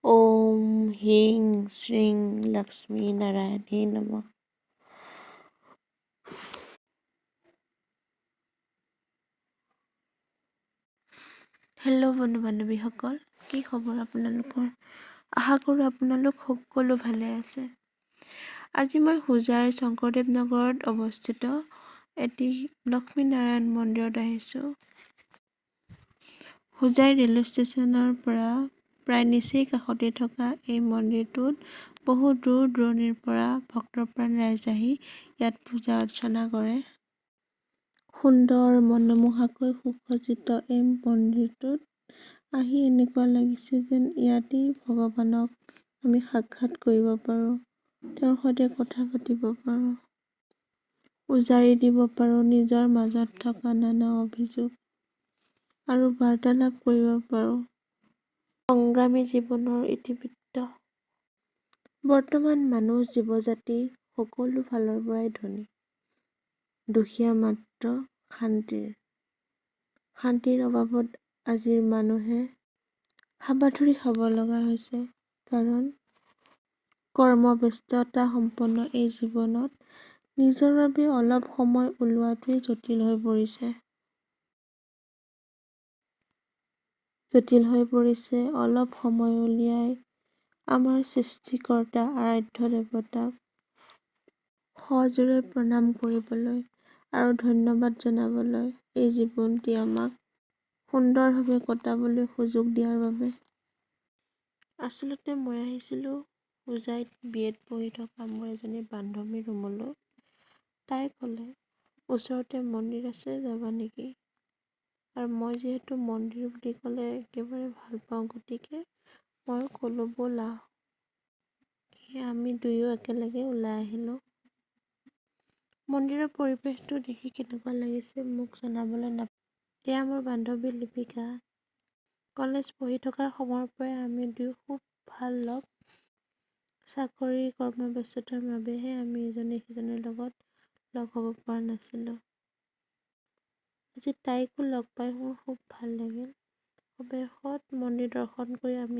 ওম হ্ৰিং শ্ৰীং লক্ষ্মী নাৰায়ণী নমঃ। হেল্ল' বন্ধু বান্ধৱীসকল, কি খবৰ আপোনালোকৰ? আশা কৰোঁ আপোনালোক সকলো ভালে আছে। আজি মই হোজাৰ শংকৰদেৱ নগৰত অৱস্থিত এটি লক্ষ্মীনাৰায়ণ মন্দিৰত আহিছোঁ। হোজাই ৰেলৱে ষ্টেচনৰ পৰা প্ৰায় নিচেই কাষতে থকা এই মন্দিৰটোত বহু দূৰ দূৰণিৰ পৰা ভক্তপ্ৰাণ ৰাইজ আহি ইয়াত পূজা অৰ্চনা কৰে। সুন্দৰ মনোমোহাকৈ সুসজ্জিত এই মন্দিৰটোত আহি এনেকুৱা লাগিছে যেন ইয়াতেই ভগৱানক আমি সাক্ষাৎ কৰিব পাৰোঁ, তেওঁৰ সৈতে কথা পাতিব পাৰোঁ, উজাৰি দিব পাৰোঁ নিজৰ মাজত থকা নানা অভিযোগ আৰু বাৰ্তালাপ কৰিব পাৰোঁ। সংগ্ৰামী জীৱনৰ ইতিবৃত্ত। বৰ্তমান মানুহ জীৱজাতি সকলো ফালৰ পৰাই ধনী, দুখীয়া মাত্ৰ শান্তিৰ অভাৱত আজিৰ মানুহে হাবাথুৰি খাব লগা হৈছে। কাৰণ কৰ্মব্যস্ততা সম্পন্ন এই জীৱনত নিজৰ বাবে অলপ সময় উলিওৱাটোৱেই জটিল হৈ পৰিছে। অলপ সময় উলিয়াই আমাৰ সৃষ্টিকৰ্তা আৰাধ্য দেৱতাক সজোৰে প্ৰণাম কৰিবলৈ আৰু ধন্যবাদ জনাবলৈ, এই জীৱনটি আমাক সুন্দৰভাৱে কটাবলৈ সুযোগ দিয়াৰ বাবে। আচলতে মই আহিছিলোঁ হোজাইত BA পঢ়ি থকা মোৰ এজনী বান্ধৱীৰ ৰুমলৈ। তাই ক'লে ওচৰতে মন্দিৰ আছে, যাবা নেকি? আৰু মই যিহেতু মন্দিৰ বুলি ক'লে একেবাৰে ভাল পাওঁ, গতিকে মই ক'লোঁ ব'লা। আমি দুয়ো একেলগে ওলাই আহিলোঁ। মন্দিৰৰ পৰিৱেশটো দেখি কেনেকুৱা লাগিছে মোক জনাবলৈ এয়া মোৰ বান্ধৱী লিপিকা। কলেজ পঢ়ি থকাৰ সময়ৰ পৰাই আমি দুয়ো খুব ভাল লগ। চাকৰিৰ কৰ্মব্যস্ততাৰ বাবেহে আমি ইজনে সিজনৰ লগত লগ হ'ব পৰা নাছিলোঁ। আজি তাইকো লগ পাই মোৰ খুব ভাল লাগিল। অৱশেষত মন্দিৰ দৰ্শন কৰি আমি